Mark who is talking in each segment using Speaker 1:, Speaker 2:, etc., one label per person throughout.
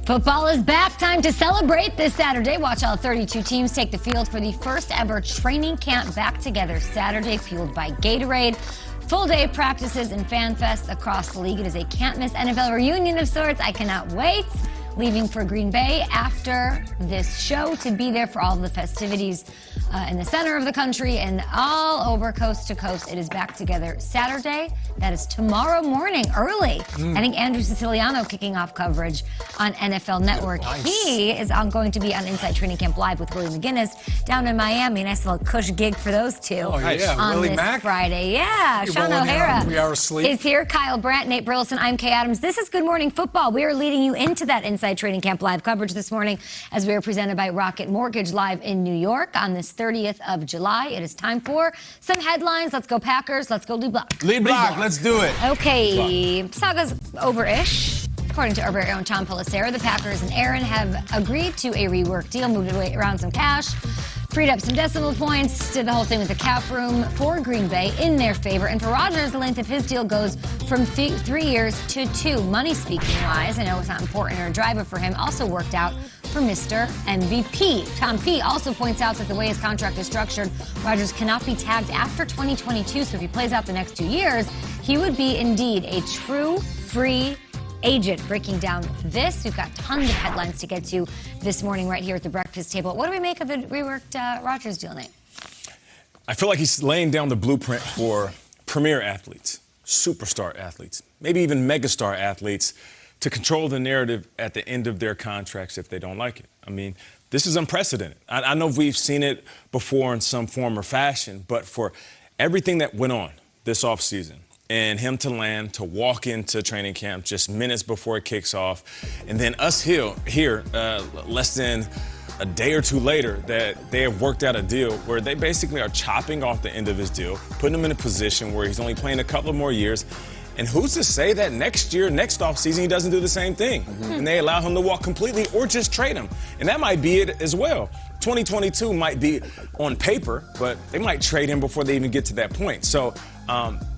Speaker 1: Football is back. Time to celebrate this Saturday. Watch all 32 teams take the field for the first ever training camp back together Saturday, fueled by Gatorade. Full day practices and fan fests across the league. It is a can't-miss NFL reunion of sorts. I cannot wait. Leaving for Green Bay after this show to be there for all of the festivities in the center of the country and all over coast to coast. It is back together Saturday. That is tomorrow morning, early. I think Andrew Siciliano kicking off coverage on NFL Network.
Speaker 2: Nice.
Speaker 1: He is going to be on Inside Training Camp Live with Willie McGinnis down in Miami. Nice little cush gig for those two on
Speaker 2: Willie
Speaker 1: this
Speaker 2: Mack?
Speaker 1: Friday. Yeah, Sean O'Hara
Speaker 2: 3 hours sleep.
Speaker 1: is here. Kyle Brandt, Nate Burleson, I'm Kay Adams. This is Good Morning Football. We are leading you into that Inside Training Camp Live coverage this morning as we are presented by Rocket Mortgage live in New York on this 30th of July. It is time for some headlines. Let's go Packers. Let's go lead block.
Speaker 2: Lead block, let's do it.
Speaker 1: Okay, saga's over-ish. According to our very own Tom Pelissero, the Packers and Aaron have agreed to a rework deal, moved around some cash, freed up some decimal points, did the whole thing with the cap room for Green Bay in their favor. And for Rodgers, the length of his deal goes from 3 years to 2. Money speaking wise, I know it's not important or a driver for him, also worked out for Mr. MVP. Tom P. also points out that the way his contract is structured, Rodgers cannot be tagged after 2022. So if he plays out the next 2 years, he would be indeed a true free agent. Breaking down this, we've got tons of headlines to get to this morning right here at the breakfast table. What do we make of the reworked Rodgers deal, Nate?
Speaker 3: I feel like he's laying down the blueprint for premier athletes, superstar athletes, maybe even megastar athletes to control the narrative at the end of their contracts if they don't like it. I mean, this is unprecedented. I know we've seen it before in some form or fashion, but for everything that went on this offseason, and him to land, to walk into training camp just minutes before it kicks off, and then us here less than a day or two later that they have worked out a deal where they basically are chopping off the end of his deal, putting him in a position where he's only playing a couple of more years. And who's to say that next offseason, he doesn't do the same thing? And they allow him to walk completely or just trade him. And that might be it as well. 2022 might be on paper, but they might trade him before they even get to that point. So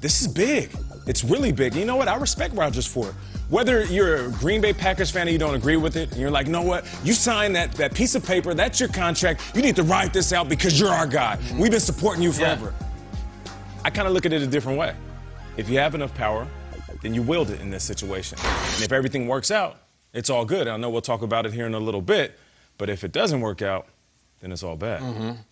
Speaker 3: this is big. It's really big. You know what? I respect Rodgers for it. Whether you're a Green Bay Packers fan and you don't agree with it, and you're like, you know what? You signed that piece of paper. That's your contract. You need to ride this out because you're our guy. We've been supporting you forever. I kind of look at it a different way. If you have enough power, then you wield it in this situation. And if everything works out, it's all good. I know we'll talk about it here in a little bit, but if it doesn't work out, then it's all bad.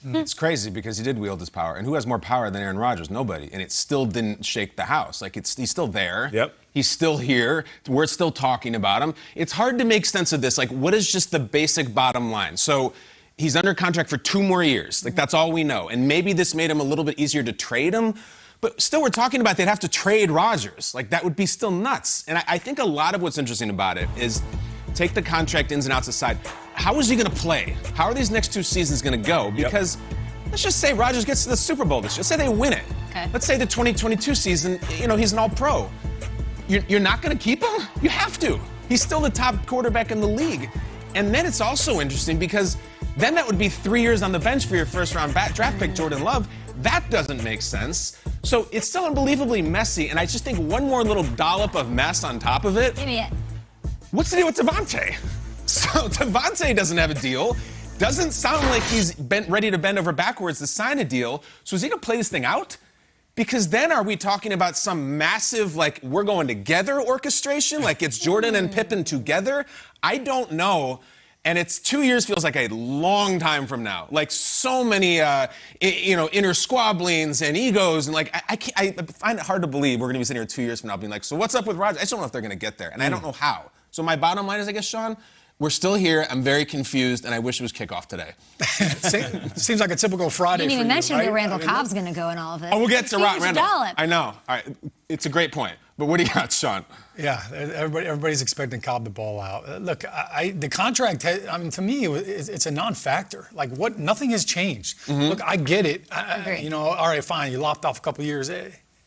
Speaker 4: It's crazy because he did wield his power. And who has more power than Aaron Rodgers? Nobody. And it still didn't shake the house. Like, he's still there.
Speaker 3: Yep.
Speaker 4: He's still here. We're still talking about him. It's hard to make sense of this. Like, what is just the basic bottom line? So he's under contract for 2 more years. Like, that's all we know. And maybe this made him a little bit easier to trade him. But still, we're talking about they'd have to trade Rodgers. Like, that would be still nuts. And I think a lot of what's interesting about it is take the contract ins and outs aside. How is he going to play? How are these next 2 seasons going to go? Because let's just say Rodgers gets to the Super Bowl this year. Let's say they win it.
Speaker 1: Okay.
Speaker 4: Let's say the 2022 season, he's an all-pro. You're not going to keep him? You have to. He's still the top quarterback in the league. And then it's also interesting because then that would be 3 years on the bench for your first-round draft pick, Jordan Love. That doesn't make sense. So it's still unbelievably messy, and I just think one more little dollop of mess on top of it.
Speaker 1: Give me it.
Speaker 4: What's the deal with Devontae? So Devontae doesn't have a deal. Doesn't sound like he's ready to bend over backwards to sign a deal. So is he going to play this thing out? Because then are we talking about some massive, like, we're going together orchestration? Like it's Jordan and Pippen together? I don't know. And it's 2 years feels like a long time from now. Like so many, inner squabblings and egos. And like, I find it hard to believe we're going to be sitting here 2 years from now being like, so what's up with Rodgers? I just don't know if they're going to get there. And I don't know how. So my bottom line is, I guess, Sean, we're still here. I'm very confused, and I wish it was kickoff today.
Speaker 2: Seems like a typical Friday.
Speaker 1: You didn't even mention
Speaker 2: right?
Speaker 1: where Randall Cobb's going to go in all of this.
Speaker 4: Oh, we'll get to Randall.
Speaker 1: Dollop.
Speaker 4: I know. All right. It's a great point. But what do you got, Sean?
Speaker 2: Yeah, everybody's expecting Cobb to ball out. Look, the contract, to me, it's a non-factor. Like, nothing has changed. Look, I get it. All right, fine, you lopped off a couple of years.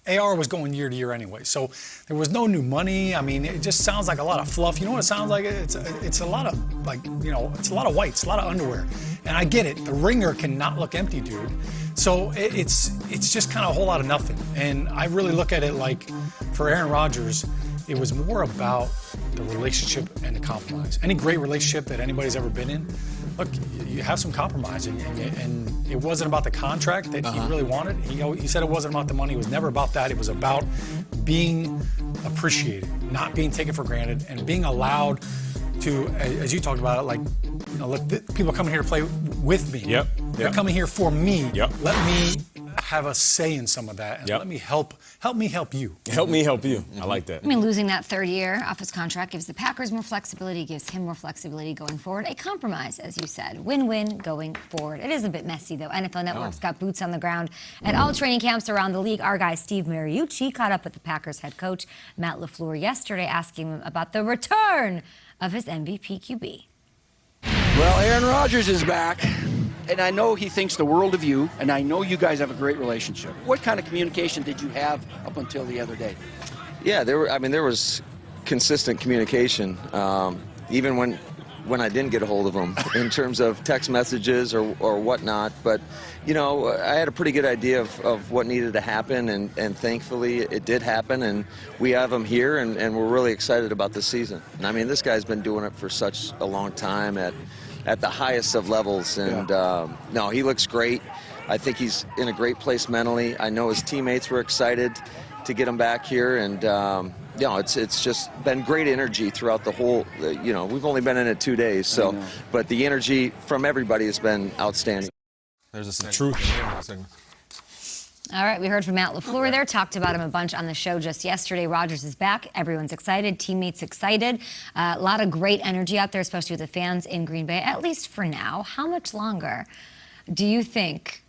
Speaker 2: AR was going year to year anyway, so there was no new money. I mean, it just sounds like a lot of fluff. You know what it sounds like? It's a lot of it's a lot of whites, a lot of underwear. And I get it. The ringer cannot look empty, dude. So it's just kind of a whole lot of nothing. And I really look at it like, for Aaron Rodgers, it was more about the relationship and the compromise. Any great relationship that anybody's ever been in, look, you have some compromising, and it wasn't about the contract that he really wanted. He said it wasn't about the money. It was never about that. It was about being appreciated, not being taken for granted, and being allowed to, as you talked about it, like, look, people are coming here to play with me.
Speaker 3: Yep.
Speaker 2: They're coming here for me.
Speaker 3: Yep.
Speaker 2: Let me have a say in some of that, and let me help me help you.
Speaker 3: Help me help you. I like that.
Speaker 1: I mean, losing that third year off his contract gives the Packers more flexibility, gives him more flexibility going forward. A compromise, as you said. Win-win going forward. It is a bit messy, though. NFL Network's got boots on the ground at all training camps around the league. Our guy, Steve Mariucci, caught up with the Packers head coach, Matt LaFleur, yesterday, asking him about the return of his MVP QB.
Speaker 5: Well, Aaron Rodgers is back, and I know he thinks the world of you, and I know you guys have a great relationship. What kind of communication did you have up until the other day?
Speaker 6: Yeah, there was consistent communication, even when I didn't get a hold of him in terms of text messages or whatnot. But, you know, I had a pretty good idea of what needed to happen, and thankfully it did happen, and we have him here, and we're really excited about this season. And I mean, this guy's been doing it for such a long time at the highest of levels, and no, he looks great. I think he's in a great place mentally. I know his teammates were excited to get him back here, and you know, it's just been great energy throughout the whole, you know, we've only been in it 2 days, so, but the energy from everybody has been outstanding.
Speaker 4: There's a
Speaker 3: Truth.
Speaker 1: All right, we heard from Matt LaFleur there, talked about him a bunch on the show just yesterday. Rodgers is back. Everyone's excited. Teammates excited. A lot of great energy out there, especially with the fans in Green Bay, at least for now. How much longer do you think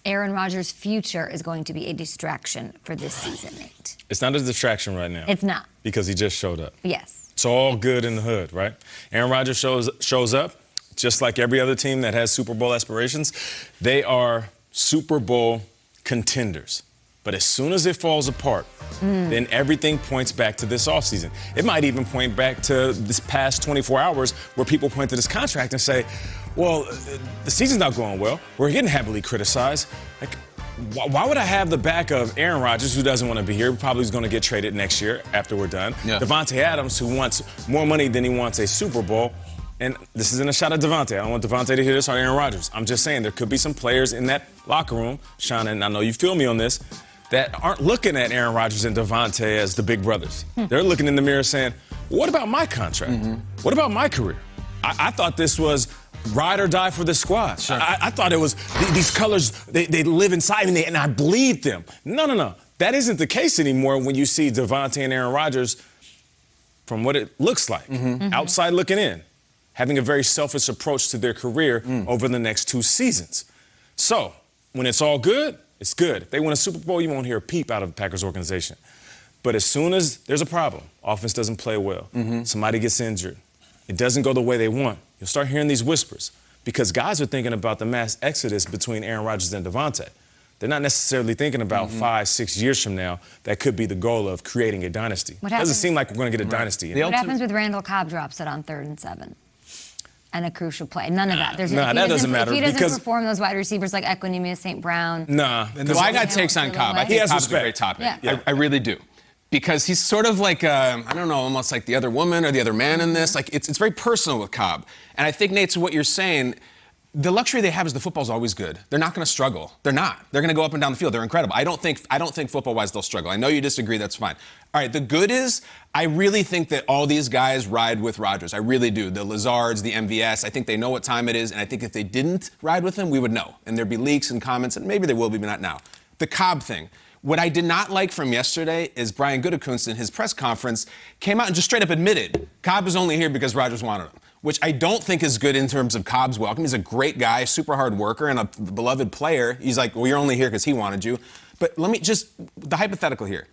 Speaker 1: Aaron Rodgers' future is going to be a distraction for this season, Nate?
Speaker 3: It's not a distraction right now.
Speaker 1: It's not.
Speaker 3: Because he just showed up.
Speaker 1: Yes.
Speaker 3: It's all good in the hood, right? Aaron Rodgers shows up, just like every other team that has Super Bowl aspirations. They are Super Bowl contenders. But as soon as it falls apart, then everything points back to this offseason. It might even point back to this past 24 hours where people point to this contract and say, well, the season's not going well. We're getting heavily criticized. Like, why would I have the back of Aaron Rodgers, who doesn't want to be here, probably is going to get traded next year after we're done? Yeah. Davante Adams, who wants more money than he wants a Super Bowl. And this isn't a shot at Davante. I don't want Davante to hear this or Aaron Rodgers. I'm just saying there could be some players in that locker room, Shauna, and I know you feel me on this, that aren't looking at Aaron Rodgers and Davante as the big brothers. They're looking in the mirror saying, what about my contract? What about my career? I thought this was ride or die for the squad. Sure. I thought it was these colors, they live inside me and I bleed them. No. That isn't the case anymore when you see Davante and Aaron Rodgers from what it looks like, outside looking in, having a very selfish approach to their career over the next 2 seasons. So when it's all good, it's good. If they win a Super Bowl, you won't hear a peep out of the Packers organization. But as soon as there's a problem, offense doesn't play well, somebody gets injured, it doesn't go the way they want, you'll start hearing these whispers because guys are thinking about the mass exodus between Aaron Rodgers and Davante. They're not necessarily thinking about 5-6 years from now that could be the goal of creating a dynasty. It doesn't seem like we're going to get a dynasty.
Speaker 1: What happens with Randall Cobb drops it on 3rd and 7? And a crucial play. None of that.
Speaker 3: That doesn't matter.
Speaker 1: If he doesn't perform those wide receivers like Equinemius St. Brown.
Speaker 4: Well, I got takes on Cobb. I think Cobb's a great topic.
Speaker 1: Yeah.
Speaker 4: I really do. Because he's sort of like, I don't know, almost like the other woman or the other man in this. Like, it's very personal with Cobb. And I think, Nate, to what you're saying, the luxury they have is the football's always good. They're not going to struggle. They're not. They're going to go up and down the field. They're incredible. I don't think football-wise they'll struggle. I know you disagree. That's fine. All right, the good is I really think that all these guys ride with Rodgers. I really do. The Lazards, the MVS, I think they know what time it is, and I think if they didn't ride with him, we would know. And there'd be leaks and comments, and maybe there will be, but not now. The Cobb thing. What I did not like from yesterday is Brian Gutekunst in his press conference came out and just straight up admitted Cobb is only here because Rodgers wanted him, which I don't think is good in terms of Cobb's welcome. He's a great guy, super hard worker, and a beloved player. He's like, well, you're only here because he wanted you. But let me just, the hypothetical here.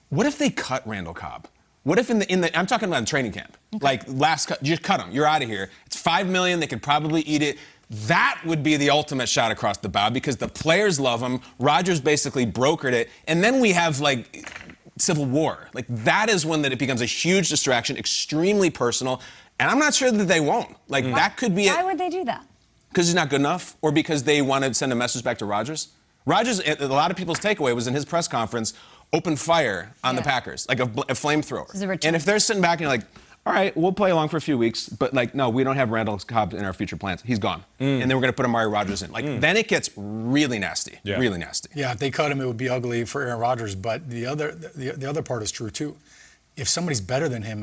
Speaker 4: What if they cut Randall Cobb? What if in the I'm talking about in training camp, like last cut, just cut him. You're out of here. It's $5 million. They could probably eat it. That would be the ultimate shot across the bow because the players love him. Rodgers basically brokered it. And then we have, like, civil war. Like, that is when that it becomes a huge distraction, extremely personal. And I'm not sure that they won't. Like, that could be it.
Speaker 1: Why would they do that?
Speaker 4: Because he's not good enough or because they want to send a message back to Rodgers? Rodgers, a lot of people's takeaway was in his press conference, open fire on the Packers, like a flamethrower. And if they're sitting back and you're like, all right, we'll play along for a few weeks, but like, no, we don't have Randall Cobb in our future plans. He's gone. And then we're going to put Amari Rodgers in. Like, then it gets really nasty. Yeah. Really nasty.
Speaker 2: Yeah, if they cut him, it would be ugly for Aaron Rodgers. But the other part is true, too. If somebody's better than him,